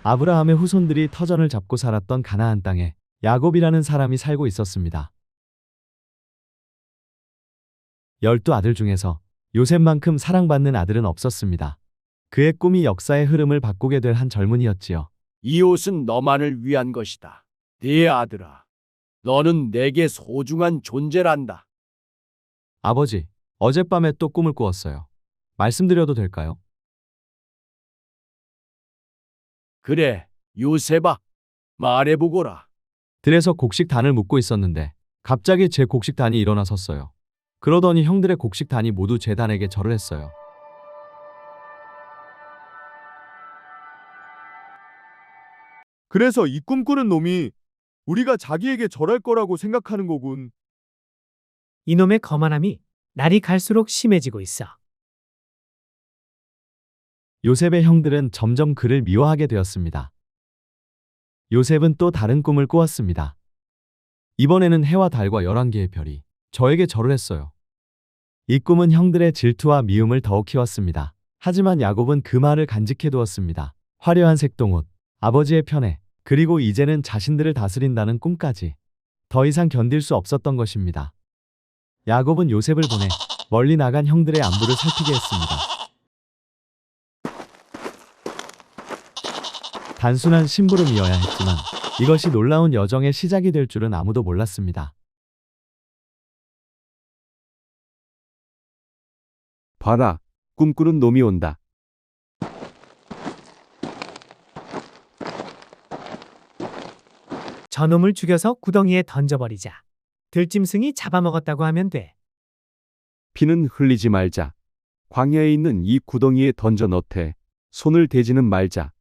아브라함의 후손들이 터전을 잡고 살았던 가나안 땅에 야곱이라는 사람이 살고 있었습니다. 12아들 중에서 요셉만큼 사랑받는 아들은 없었습니다. 그의 꿈이 역사의 흐름을 바꾸게 될 한 젊은이였지요. 이 옷은 너만을 위한 것이다. 네 아들아, 너는 내게 소중한 존재란다. 아버지, 어젯밤에 또 꿈을 꾸었어요. 말씀드려도 될까요? 그래, 요셉아, 말해보거라. 들에서 곡식단을 묶고 있었는데 갑자기 제 곡식단이 일어나 섰어요. 그러더니 형들의 곡식단이 모두 제 단에게 절을 했어요. 그래서 이 꿈꾸는 놈이 우리가 자기에게 절할 거라고 생각하는 거군. 이놈의 거만함이 날이 갈수록 심해지고 있어. 요셉의 형들은 점점 그를 미워하게 되었습니다. 요셉은 또 다른 꿈을 꾸었습니다. 이번에는 해와 달과 11개의 별이 저에게 절을 했어요. 이 꿈은 형들의 질투와 미움을 더욱 키웠습니다. 하지만 야곱은 그 말을 간직해 두었습니다. 화려한 색동옷, 아버지의 편애, 그리고 이제는 자신들을 다스린다는 꿈까지 더 이상 견딜 수 없었던 것입니다. 야곱은 요셉을 보내 멀리 나간 형들의 안부를 살피게 했습니다. 단순한 심부름이어야 했지만 이것이 놀라운 여정의 시작이 될 줄은 아무도 몰랐습니다. 봐라, 꿈꾸는 놈이 온다. 저놈을 죽여서 구덩이에 던져버리자. 들짐승이 잡아먹었다고 하면 돼. 피는 흘리지 말자. 광야에 있는 이 구덩이에 던져 넣되 손을 대지는 말자.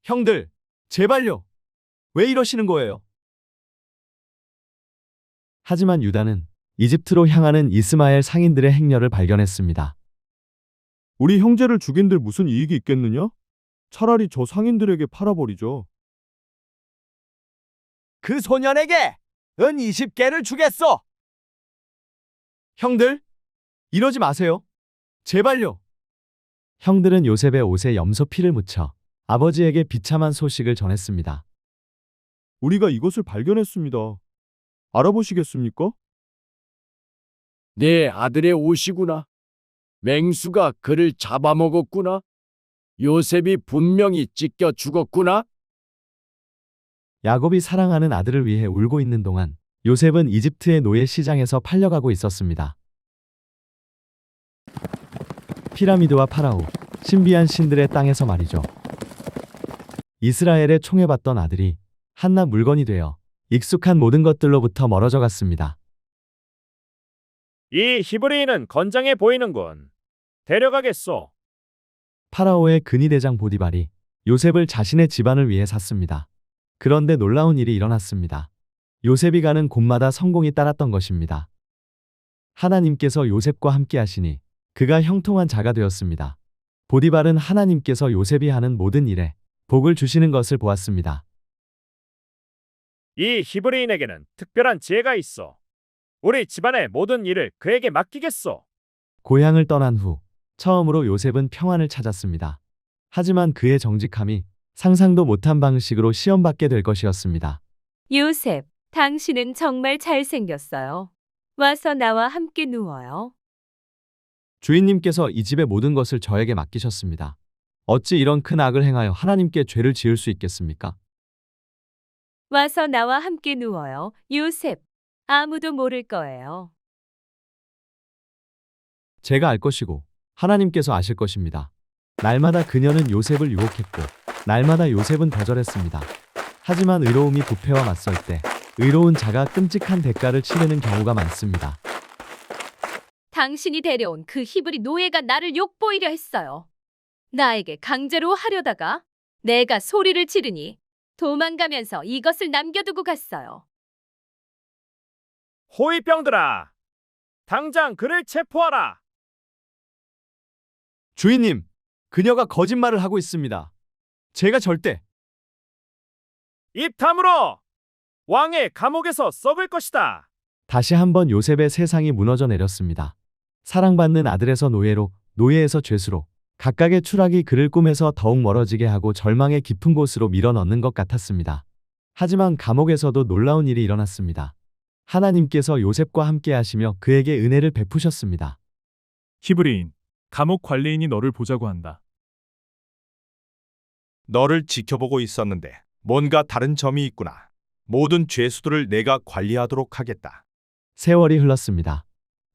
형들, 제발요. 왜 이러시는 거예요? 하지만 유다는 이집트로 향하는 이스마엘 상인들의 행렬을 발견했습니다. 우리 형제를 죽인들 무슨 이익이 있겠느냐? 차라리 저 상인들에게 팔아버리죠. 그 소년에게 은 20개를 주겠소. 형들, 이러지 마세요. 제발요. 형들은 요셉의 옷에 염소 피를 묻혀 아버지에게 비참한 소식을 전했습니다. 우리가 이것을 발견했습니다. 알아보시겠습니까? 내 아들의 옷이구나. 맹수가 그를 잡아먹었구나. 요셉이 분명히 찢겨 죽었구나. 야곱이 사랑하는 아들을 위해 울고 있는 동안 요셉은 이집트의 노예 시장에서 팔려가고 있었습니다. 피라미드와 파라오, 신비한 신들의 땅에서 말이죠. 이스라엘의 총애받던 아들이 한낱 물건이 되어 익숙한 모든 것들로부터 멀어져 갔습니다. 이 히브리인은 건장해 보이는군. 데려가겠소. 파라오의 근위대장 보디발이 요셉을 자신의 집안을 위해 샀습니다. 그런데 놀라운 일이 일어났습니다. 요셉이 가는 곳마다 성공이 따랐던 것입니다. 하나님께서 요셉과 함께 하시니 그가 형통한 자가 되었습니다. 보디발은 하나님께서 요셉이 하는 모든 일에 복을 주시는 것을 보았습니다. 이 히브리인에게는 특별한 지혜가 있어. 우리 집안의 모든 일을 그에게 맡기겠소. 고향을 떠난 후 처음으로 요셉은 평안을 찾았습니다. 하지만 그의 정직함이 상상도 못한 방식으로 시험받게 될 것이었습니다. 요셉, 당신은 정말 잘생겼어요. 와서 나와 함께 누워요. 주인님께서 이 집의 모든 것을 저에게 맡기셨습니다. 어찌 이런 큰 악을 행하여 하나님께 죄를 지을 수 있겠습니까? 와서 나와 함께 누워요. 요셉, 아무도 모를 거예요. 제가 알 것이고 하나님께서 아실 것입니다. 날마다 그녀는 요셉을 유혹했고 날마다 요셉은 거절했습니다. 하지만 의로움이 부패와 맞설 때 의로운 자가 끔찍한 대가를 치르는 경우가 많습니다. 당신이 데려온 그 히브리 노예가 나를 욕보이려 했어요. 나에게 강제로 하려다가 내가 소리를 지르니 도망가면서 이것을 남겨두고 갔어요. 호위병들아, 당장 그를 체포하라. 주인님, 그녀가 거짓말을 하고 있습니다. 제가 절대... 입 다물어. 왕의 감옥에서 썩을 것이다. 다시 한번 요셉의 세상이 무너져 내렸습니다. 사랑받는 아들에서 노예로, 노예에서 죄수로, 각각의 추락이 그를 꿈에서 더욱 멀어지게 하고 절망의 깊은 곳으로 밀어넣는 것 같았습니다. 하지만 감옥에서도 놀라운 일이 일어났습니다. 하나님께서 요셉과 함께 하시며 그에게 은혜를 베푸셨습니다. 히브리인, 감옥 관리인이 너를 보자고 한다. 너를 지켜보고 있었는데 뭔가 다른 점이 있구나. 모든 죄수들을 내가 관리하도록 하겠다. 세월이 흘렀습니다.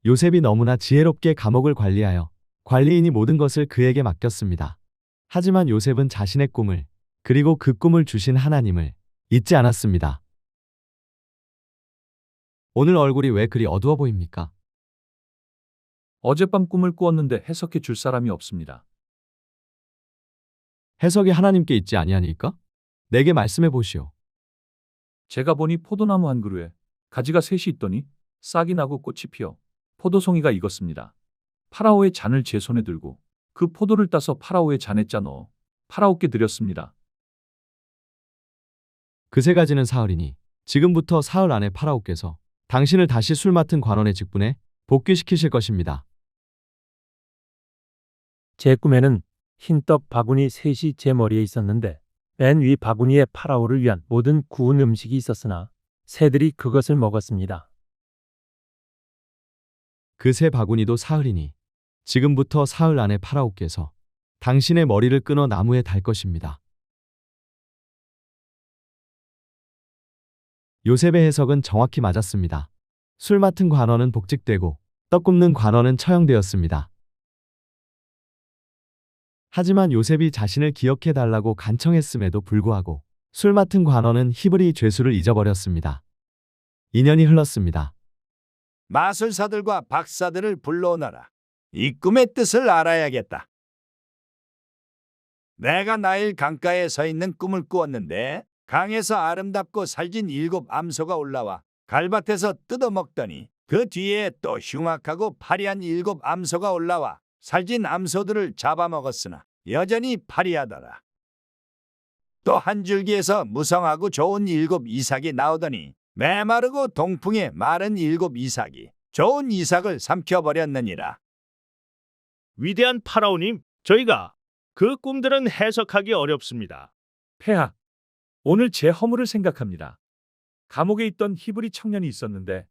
요셉이 너무나 지혜롭게 감옥을 관리하여 관리인이 모든 것을 그에게 맡겼습니다. 하지만 요셉은 자신의 꿈을, 그리고 그 꿈을 주신 하나님을 잊지 않았습니다. 오늘 얼굴이 왜 그리 어두워 보입니까? 어젯밤 꿈을 꾸었는데 해석해 줄 사람이 없습니다. 해석이 하나님께 있지 아니하니까? 내게 말씀해 보시오. 제가 보니 포도나무 한 그루에 가지가 셋이 있더니 싹이 나고 꽃이 피어 포도송이가 익었습니다. 파라오의 잔을 제 손에 들고 그 포도를 따서 파라오의 잔에 짜 넣어 파라오께 드렸습니다. 그 세 가지는 사흘이니 지금부터 사흘 안에 파라오께서 당신을 다시 술 맡은 관원의 직분에 복귀시키실 것입니다. 제 꿈에는 흰떡 바구니 셋이 제 머리에 있었는데 맨 위 바구니에 파라오를 위한 모든 구운 음식이 있었으나 새들이 그것을 먹었습니다. 그 세 바구니도 사흘이니 지금부터 사흘 안에 파라오께서 당신의 머리를 끊어 나무에 달 것입니다. 요셉의 해석은 정확히 맞았습니다. 술 맡은 관원은 복직되고 떡 굽는 관원은 처형되었습니다. 하지만 요셉이 자신을 기억해달라고 간청했음에도 불구하고 술 맡은 관원은 히브리 죄수를 잊어버렸습니다. 2년이 흘렀습니다. 마술사들과 박사들을 불러오너라. 이 꿈의 뜻을 알아야겠다. 내가 나일 강가에 서 있는 꿈을 꾸었는데 강에서 아름답고 살진 7 암소가 올라와 갈밭에서 뜯어먹더니 그 뒤에 또 흉악하고 파리한 7 암소가 올라와 살진 암소들을 잡아먹었으나 여전히 파리하더라. 또 한 줄기에서 무성하고 좋은 7 이삭이 나오더니 메마르고 동풍에 마른 7 이삭이 좋은 이삭을 삼켜버렸느니라. 위대한 파라오님, 저희가 그 꿈들은 해석하기 어렵습니다. 폐하, 오늘 제 허물을 생각합니다. 감옥에 있던 히브리 청년이 있었는데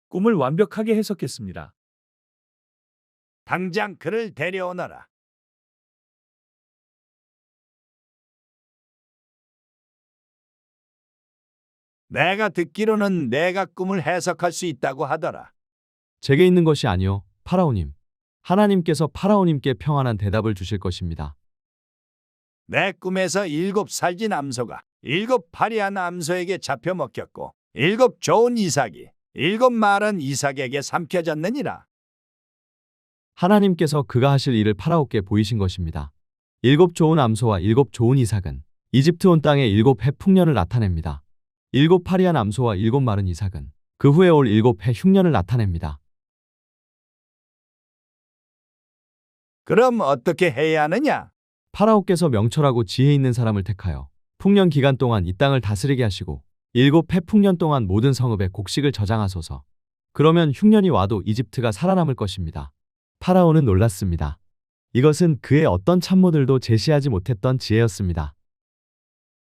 꿈을 완벽하게 해석했습니다. 당장 그를 데려오너라. 내가 듣기로는 내가 꿈을 해석할 수 있다고 하더라. 제게 있는 것이 아니요, 파라오님. 하나님께서 파라오님께 평안한 대답을 주실 것입니다. 내 꿈에서 7 살진 암소가 7 파리한 암소에게 잡혀 먹혔고 7 좋은 이삭이 7 마른 이삭에게 삼켜졌느니라. 하나님께서 그가 하실 일을 파라오께 보이신 것입니다. 7 좋은 암소와 7 좋은 이삭은 이집트 온 땅에 7해 풍년을 나타냅니다. 7 파리한 암소와 7 마른 이삭은 그 후에 올 7해 흉년을 나타냅니다. 그럼 어떻게 해야 하느냐? 파라오께서 명철하고 지혜 있는 사람을 택하여 풍년 기간 동안 이 땅을 다스리게 하시고 7해 풍년 동안 모든 성읍에 곡식을 저장하소서. 그러면 흉년이 와도 이집트가 살아남을 것입니다. 파라오는 놀랐습니다. 이것은 그의 어떤 참모들도 제시하지 못했던 지혜였습니다.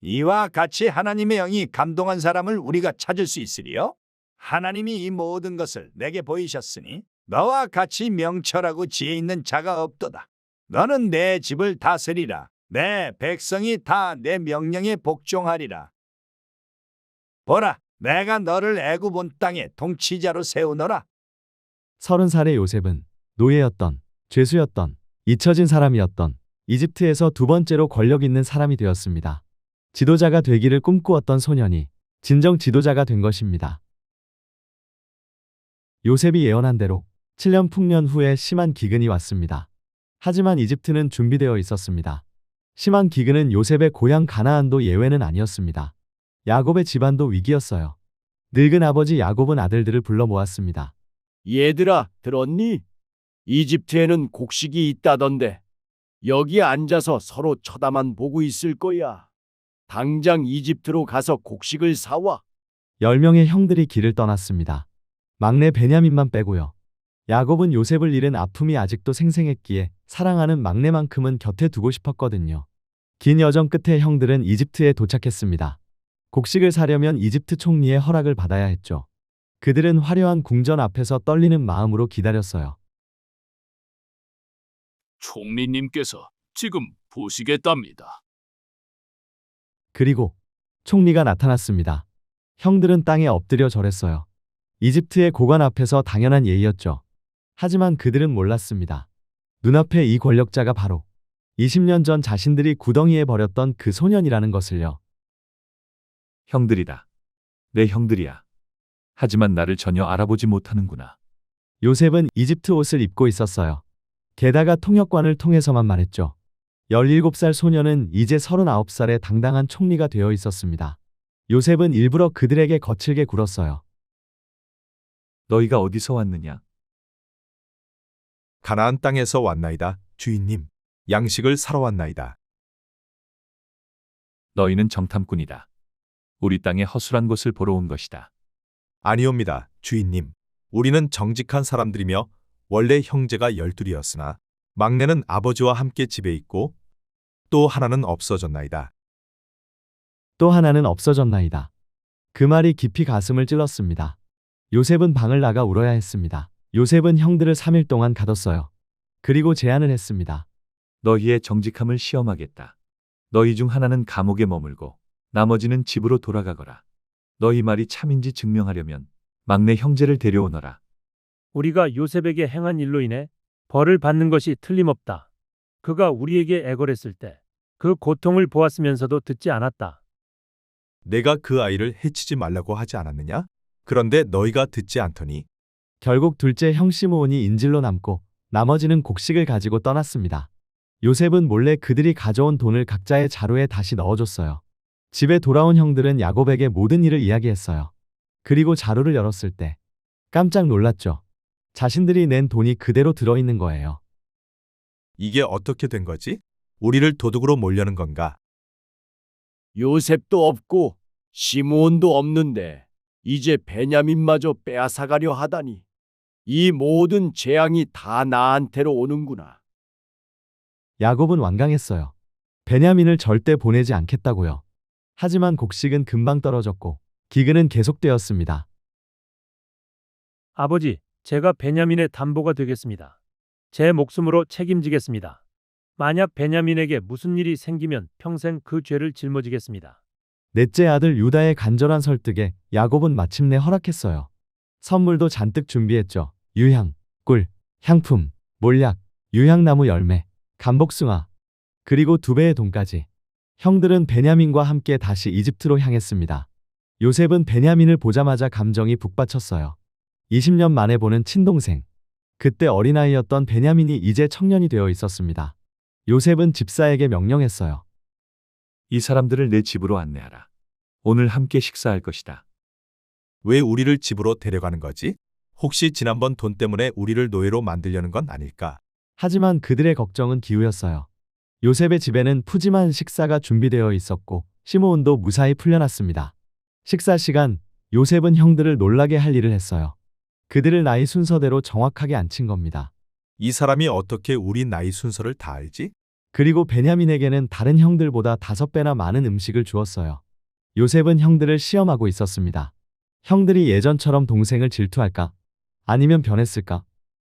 이와 같이 하나님의 영이 감동한 사람을 우리가 찾을 수 있으리요? 하나님이 이 모든 것을 내게 보이셨으니 너와 같이 명철하고 지혜 있는 자가 없도다. 너는 내 집을 다스리라. 내 백성이 다 내 명령에 복종하리라. 보라, 내가 너를 애굽 온 땅에 통치자로 세우노라. 30살의 요셉은 노예였던, 죄수였던, 잊혀진 사람이었던 이집트에서 두 번째로 권력 있는 사람이 되었습니다. 지도자가 되기를 꿈꾸었던 소년이 진정 지도자가 된 것입니다. 요셉이 예언한 대로 7년 풍년 후에 심한 기근이 왔습니다. 하지만 이집트는 준비되어 있었습니다. 심한 기근은 요셉의 고향 가나안도 예외는 아니었습니다. 야곱의 집안도 위기였어요. 늙은 아버지 야곱은 아들들을 불러 모았습니다. 얘들아, 들었니? 이집트에는 곡식이 있다던데 여기 앉아서 서로 쳐다만 보고 있을 거야. 당장 이집트로 가서 곡식을 사와. 10명의 형들이 길을 떠났습니다. 막내 베냐민만 빼고요. 야곱은 요셉을 잃은 아픔이 아직도 생생했기에 사랑하는 막내만큼은 곁에 두고 싶었거든요. 긴 여정 끝에 형들은 이집트에 도착했습니다. 곡식을 사려면 이집트 총리의 허락을 받아야 했죠. 그들은 화려한 궁전 앞에서 떨리는 마음으로 기다렸어요. 총리님께서 지금 보시겠답니다. 그리고 총리가 나타났습니다. 형들은 땅에 엎드려 절했어요. 이집트의 고관 앞에서 당연한 예의였죠. 하지만 그들은 몰랐습니다. 눈앞에 이 권력자가 바로 20년 전 자신들이 구덩이에 버렸던 그 소년이라는 것을요. 형들이다. 내 형들이야. 하지만 나를 전혀 알아보지 못하는구나. 요셉은 이집트 옷을 입고 있었어요. 게다가 통역관을 통해서만 말했죠. 17살 소년은 이제 39살의 당당한 총리가 되어 있었습니다. 요셉은 일부러 그들에게 거칠게 굴었어요. 너희가 어디서 왔느냐? 가나안 땅에서 왔나이다, 주인님. 양식을 사러 왔나이다. 너희는 정탐꾼이다. 우리 땅의 허술한 곳을 보러 온 것이다. 아니옵니다, 주인님. 우리는 정직한 사람들이며 원래 형제가 12이었으나 막내는 아버지와 함께 집에 있고 또 하나는 없어졌나이다. 또 하나는 없어졌나이다. 그 말이 깊이 가슴을 찔렀습니다. 요셉은 방을 나가 울어야 했습니다. 요셉은 형들을 3일 동안 가뒀어요. 그리고 제안을 했습니다. 너희의 정직함을 시험하겠다. 너희 중 하나는 감옥에 머물고 나머지는 집으로 돌아가거라. 너희 말이 참인지 증명하려면 막내 형제를 데려오너라. 우리가 요셉에게 행한 일로 인해 벌을 받는 것이 틀림없다. 그가 우리에게 애걸했을 때 그 고통을 보았으면서도 듣지 않았다. 내가 그 아이를 해치지 말라고 하지 않았느냐? 그런데 너희가 듣지 않더니 결국 둘째 형 시므온이 인질로 남고 나머지는 곡식을 가지고 떠났습니다. 요셉은 몰래 그들이 가져온 돈을 각자의 자루에 다시 넣어줬어요. 집에 돌아온 형들은 야곱에게 모든 일을 이야기했어요. 그리고 자루를 열었을 때 깜짝 놀랐죠. 자신들이 낸 돈이 그대로 들어있는 거예요. 이게 어떻게 된 거지? 우리를 도둑으로 몰려는 건가? 요셉도 없고 시므온도 없는데 이제 베냐민마저 빼앗아가려 하다니. 이 모든 재앙이 다 나한테로 오는구나. 야곱은 완강했어요. 베냐민을 절대 보내지 않겠다고요. 하지만 곡식은 금방 떨어졌고 기근은 계속되었습니다. 아버지, 제가 베냐민의 담보가 되겠습니다. 제 목숨으로 책임지겠습니다. 만약 베냐민에게 무슨 일이 생기면 평생 그 죄를 짊어지겠습니다. 넷째 아들 유다의 간절한 설득에 야곱은 마침내 허락했어요. 선물도 잔뜩 준비했죠. 유향, 꿀, 향품, 몰약, 유향나무 열매, 감복숭아, 그리고 2배의 돈까지. 형들은 베냐민과 함께 다시 이집트로 향했습니다. 요셉은 베냐민을 보자마자 감정이 북받쳤어요. 20년 만에 보는 친동생. 그때 어린아이였던 베냐민이 이제 청년이 되어 있었습니다. 요셉은 집사에게 명령했어요. 이 사람들을 내 집으로 안내하라. 오늘 함께 식사할 것이다. 왜 우리를 집으로 데려가는 거지? 혹시 지난번 돈 때문에 우리를 노예로 만들려는 건 아닐까? 하지만 그들의 걱정은 기우였어요. 요셉의 집에는 푸짐한 식사가 준비되어 있었고 시므온도 무사히 풀려났습니다. 식사 시간, 요셉은 형들을 놀라게 할 일을 했어요. 그들을 나이 순서대로 정확하게 앉힌 겁니다. 이 사람이 어떻게 우리 나이 순서를 다 알지? 그리고 베냐민에게는 다른 형들보다 5배나 많은 음식을 주었어요. 요셉은 형들을 시험하고 있었습니다. 형들이 예전처럼 동생을 질투할까? 아니면 변했을까?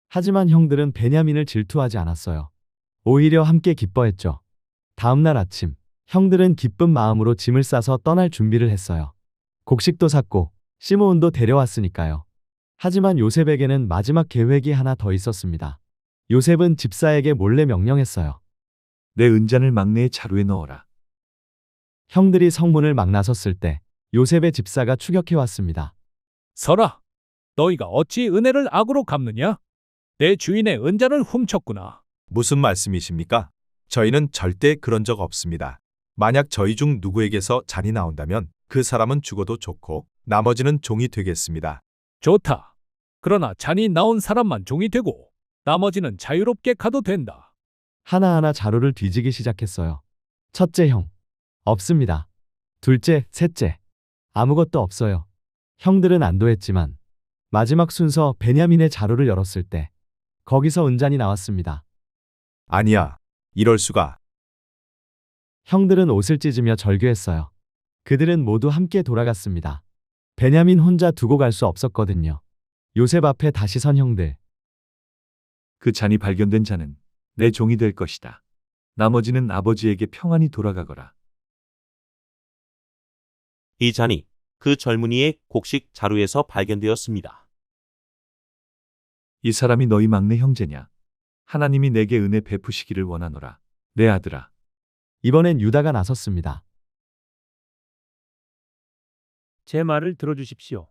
하지만 형들은 베냐민을 질투하지 않았어요. 오히려 함께 기뻐했죠. 다음 날 아침, 형들은 기쁜 마음으로 짐을 싸서 떠날 준비를 했어요. 곡식도 샀고 시므온도 데려왔으니까요. 하지만 요셉에게는 마지막 계획이 하나 더 있었습니다. 요셉은 집사에게 몰래 명령했어요. 내 은잔을 막내의 자루에 넣어라. 형들이 성문을 막 나섰을 때 요셉의 집사가 추격해왔습니다. 설아, 너희가 어찌 은혜를 악으로 갚느냐? 내 주인의 은잔을 훔쳤구나. 무슨 말씀이십니까? 저희는 절대 그런 적 없습니다. 만약 저희 중 누구에게서 잔이 나온다면 그 사람은 죽어도 좋고 나머지는 종이 되겠습니다. 좋다. 그러나 잔이 나온 사람만 종이 되고 나머지는 자유롭게 가도 된다. 하나하나 자루를 뒤지기 시작했어요. 첫째 형. 없습니다. 둘째, 셋째. 아무것도 없어요. 형들은 안도했지만 마지막 순서 베냐민의 자루를 열었을 때 거기서 은잔이 나왔습니다. 아니야. 이럴 수가. 형들은 옷을 찢으며 절규했어요. 그들은 모두 함께 돌아갔습니다. 베냐민 혼자 두고 갈 수 없었거든요. 요셉 앞에 다시 선 형들. 그 잔이 발견된 자는 내 종이 될 것이다. 나머지는 아버지에게 평안히 돌아가거라. 이 잔이 그 젊은이의 곡식 자루에서 발견되었습니다. 이 사람이 너희 막내 형제냐? 하나님이 내게 은혜 베푸시기를 원하노라. 내 아들아. 이번엔 유다가 나섰습니다. 제 말을 들어주십시오.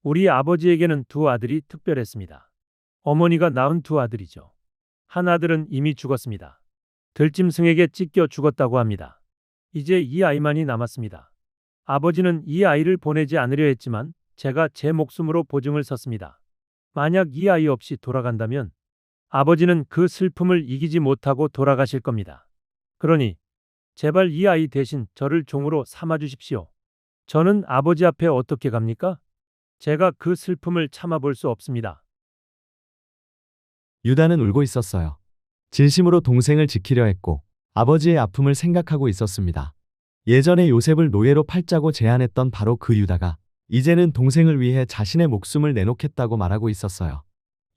우리 아버지에게는 두 아들이 특별했습니다. 어머니가 낳은 두 아들이죠. 한 아들은 이미 죽었습니다. 들짐승에게 찢겨 죽었다고 합니다. 이제 이 아이만이 남았습니다. 아버지는 이 아이를 보내지 않으려 했지만 제가 제 목숨으로 보증을 섰습니다. 만약 이 아이 없이 돌아간다면 아버지는 그 슬픔을 이기지 못하고 돌아가실 겁니다. 그러니 제발 이 아이 대신 저를 종으로 삼아 주십시오. 저는 아버지 앞에 어떻게 갑니까? 제가 그 슬픔을 참아볼 수 없습니다. 유다는 울고 있었어요. 진심으로 동생을 지키려 했고 아버지의 아픔을 생각하고 있었습니다. 예전에 요셉을 노예로 팔자고 제안했던 바로 그 유다가 이제는 동생을 위해 자신의 목숨을 내놓겠다고 말하고 있었어요.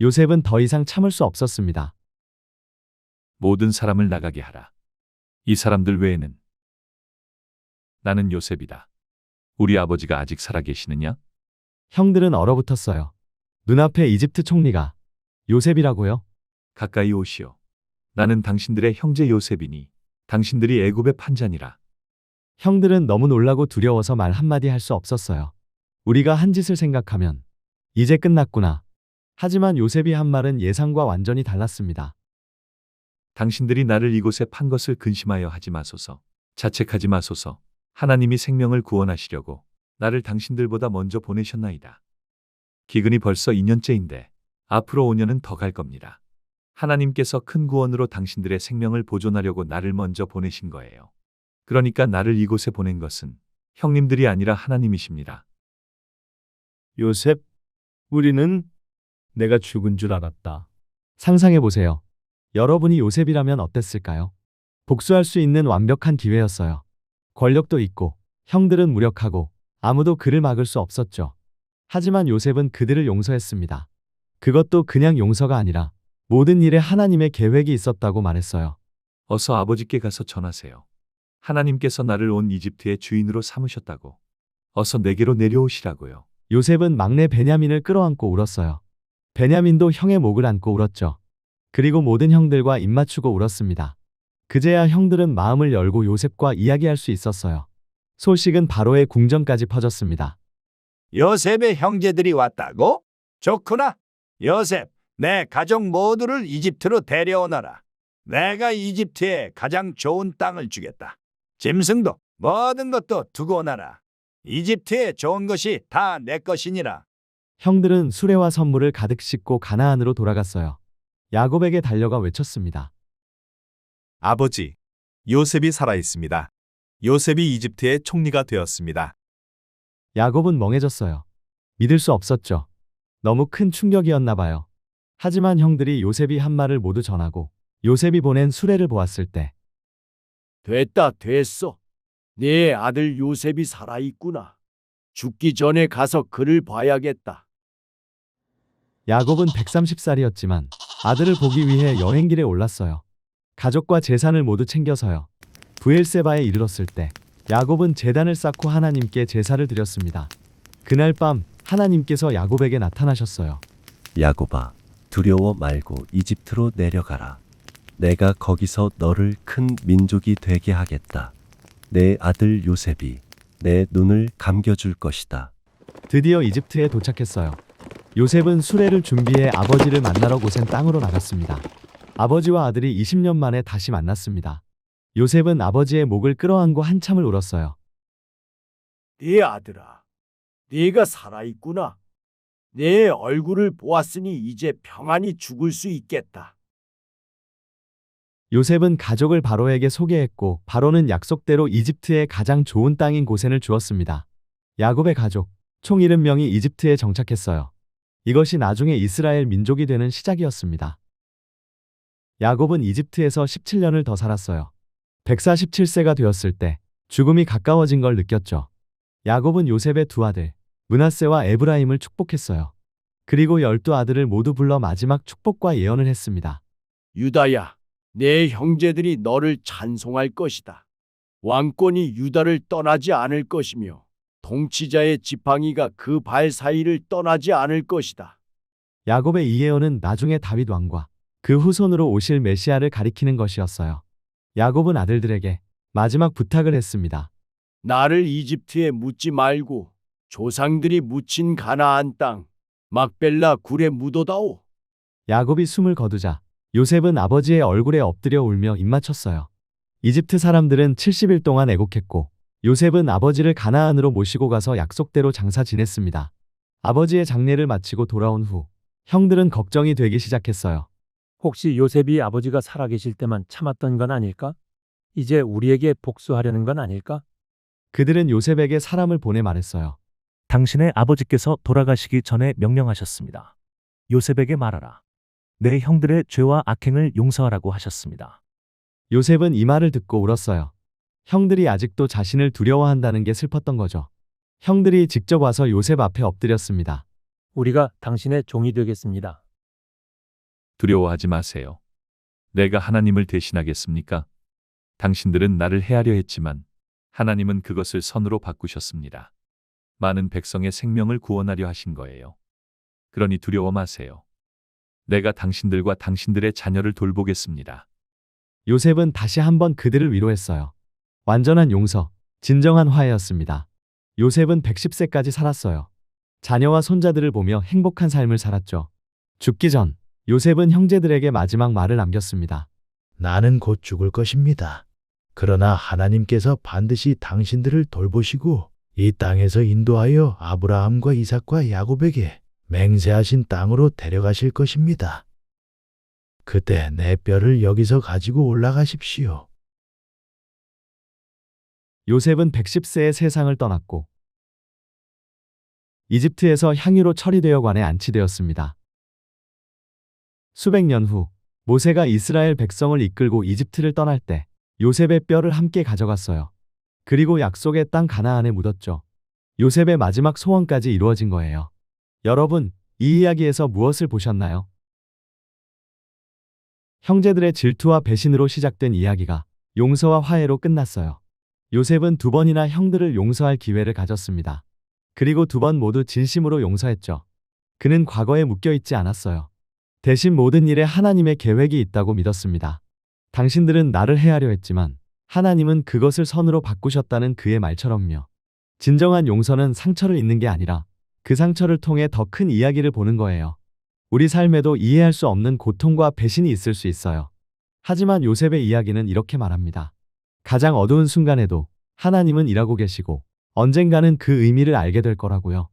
요셉은 더 이상 참을 수 없었습니다. 모든 사람을 나가게 하라. 이 사람들 외에는. 나는 요셉이다. 우리 아버지가 아직 살아계시느냐? 형들은 얼어붙었어요. 눈앞에 이집트 총리가 요셉이라고요? 가까이 오시오. 나는 당신들의 형제 요셉이니 당신들이 애굽의 판자니라. 형들은 너무 놀라고 두려워서 말 한마디 할 수 없었어요. 우리가 한 짓을 생각하면 이제 끝났구나. 하지만 요셉이 한 말은 예상과 완전히 달랐습니다. 당신들이 나를 이곳에 판 것을 근심하여 하지 마소서. 자책하지 마소서. 하나님이 생명을 구원하시려고 나를 당신들보다 먼저 보내셨나이다. 기근이 벌써 2년째인데 앞으로 5년은 더 갈 겁니다. 하나님께서 큰 구원으로 당신들의 생명을 보존하려고 나를 먼저 보내신 거예요. 그러니까 나를 이곳에 보낸 것은 형님들이 아니라 하나님이십니다. 요셉, 우리는 내가 죽은 줄 알았다. 상상해 보세요. 여러분이 요셉이라면 어땠을까요? 복수할 수 있는 완벽한 기회였어요. 권력도 있고 형들은 무력하고 아무도 그를 막을 수 없었죠. 하지만 요셉은 그들을 용서했습니다. 그것도 그냥 용서가 아니라 모든 일에 하나님의 계획이 있었다고 말했어요. 어서 아버지께 가서 전하세요. 하나님께서 나를 온 이집트의 주인으로 삼으셨다고. 어서 내게로 내려오시라고요. 요셉은 막내 베냐민을 끌어안고 울었어요. 베냐민도 형의 목을 안고 울었죠. 그리고 모든 형들과 입맞추고 울었습니다. 그제야 형들은 마음을 열고 요셉과 이야기할 수 있었어요. 소식은 바로의 궁전까지 퍼졌습니다. 요셉의 형제들이 왔다고? 좋구나. 요셉, 내 가족 모두를 이집트로 데려오너라. 내가 이집트에 가장 좋은 땅을 주겠다. 짐승도 모든 것도 두고 오너라. 이집트에 좋은 것이 다 내 것이니라. 형들은 수레와 선물을 가득 싣고 가나안으로 돌아갔어요. 야곱에게 달려가 외쳤습니다. 아버지, 요셉이 살아있습니다. 요셉이 이집트의 총리가 되었습니다. 야곱은 멍해졌어요. 믿을 수 없었죠. 너무 큰 충격이었나 봐요. 하지만 형들이 요셉이 한 말을 모두 전하고 요셉이 보낸 수레를 보았을 때 됐어. 네 아들 요셉이 살아있구나. 죽기 전에 가서 그를 봐야겠다. 야곱은 130살이었지만 아들을 보기 위해 여행길에 올랐어요. 가족과 재산을 모두 챙겨서요. 브엘세바에 이르렀을 때 야곱은 제단을 쌓고 하나님께 제사를 드렸습니다. 그날 밤 하나님께서 야곱에게 나타나셨어요. 야곱아, 두려워 말고 이집트로 내려가라. 내가 거기서 너를 큰 민족이 되게 하겠다. 내 아들 요셉이 내 눈을 감겨줄 것이다. 드디어 이집트에 도착했어요. 요셉은 수레를 준비해 아버지를 만나러 고센 땅으로 나갔습니다. 아버지와 아들이 20년 만에 다시 만났습니다. 요셉은 아버지의 목을 끌어안고 한참을 울었어요. 네 아들아, 네가 살아있구나. 내 얼굴을 보았으니 이제 평안히 죽을 수 있겠다. 요셉은 가족을 바로에게 소개했고 바로는 약속대로 이집트의 가장 좋은 땅인 고센을 주었습니다. 야곱의 가족, 총 70명이 이집트에 정착했어요. 이것이 나중에 이스라엘 민족이 되는 시작이었습니다. 야곱은 이집트에서 17년을 더 살았어요. 147세가 되었을 때 죽음이 가까워진 걸 느꼈죠. 야곱은 요셉의 두 아들 므낫세와 에브라임을 축복했어요. 그리고 12아들을 모두 불러 마지막 축복과 예언을 했습니다. 유다야, 내 형제들이 너를 찬송할 것이다. 왕권이 유다를 떠나지 않을 것이며 통치자의 지팡이가 그 발 사이를 떠나지 않을 것이다. 야곱의 이 예언은 나중에 다윗 왕과 그 후손으로 오실 메시아를 가리키는 것이었어요. 야곱은 아들들에게 마지막 부탁을 했습니다. 나를 이집트에 묻지 말고 조상들이 묻힌 가나안 땅 막벨라 굴에 묻어다오. 야곱이 숨을 거두자 요셉은 아버지의 얼굴에 엎드려 울며 입맞췄어요. 이집트 사람들은 70일 동안 애곡했고 요셉은 아버지를 가나안으로 모시고 가서 약속대로 장사 지냈습니다. 아버지의 장례를 마치고 돌아온 후 형들은 걱정이 되기 시작했어요. 혹시 요셉이 아버지가 살아계실 때만 참았던 건 아닐까? 이제 우리에게 복수하려는 건 아닐까? 그들은 요셉에게 사람을 보내 말했어요. 당신의 아버지께서 돌아가시기 전에 명령하셨습니다. 요셉에게 말하라. 내 형들의 죄와 악행을 용서하라고 하셨습니다. 요셉은 이 말을 듣고 울었어요. 형들이 아직도 자신을 두려워한다는 게 슬펐던 거죠. 형들이 직접 와서 요셉 앞에 엎드렸습니다. 우리가 당신의 종이 되겠습니다. 두려워하지 마세요. 내가 하나님을 대신하겠습니까? 당신들은 나를 해하려 했지만 하나님은 그것을 선으로 바꾸셨습니다. 많은 백성의 생명을 구원하려 하신 거예요. 그러니 두려워 마세요. 내가 당신들과 당신들의 자녀를 돌보겠습니다. 요셉은 다시 한번 그들을 위로했어요. 완전한 용서, 진정한 화해였습니다. 요셉은 110세까지 살았어요. 자녀와 손자들을 보며 행복한 삶을 살았죠. 죽기 전 요셉은 형제들에게 마지막 말을 남겼습니다. 나는 곧 죽을 것입니다. 그러나 하나님께서 반드시 당신들을 돌보시고 이 땅에서 인도하여 아브라함과 이삭과 야곱에게 맹세하신 땅으로 데려가실 것입니다. 그때 내 뼈를 여기서 가지고 올라가십시오. 요셉은 110세에 세상을 떠났고 이집트에서 향유로 처리되어 관에 안치되었습니다. 수백 년 후 모세가 이스라엘 백성을 이끌고 이집트를 떠날 때 요셉의 뼈를 함께 가져갔어요. 그리고 약속의 땅 가나안에 묻었죠. 요셉의 마지막 소원까지 이루어진 거예요. 여러분, 이 이야기에서 무엇을 보셨나요? 형제들의 질투와 배신으로 시작된 이야기가 용서와 화해로 끝났어요. 요셉은 2번이나 형들을 용서할 기회를 가졌습니다. 그리고 2번 모두 진심으로 용서했죠. 그는 과거에 묶여있지 않았어요. 대신 모든 일에 하나님의 계획이 있다고 믿었습니다. 당신들은 나를 해하려 했지만 하나님은 그것을 선으로 바꾸셨다는 그의 말처럼요. 진정한 용서는 상처를 잊는 게 아니라 그 상처를 통해 더 큰 이야기를 보는 거예요. 우리 삶에도 이해할 수 없는 고통과 배신이 있을 수 있어요. 하지만 요셉의 이야기는 이렇게 말합니다. 가장 어두운 순간에도 하나님은 일하고 계시고 언젠가는 그 의미를 알게 될 거라고요.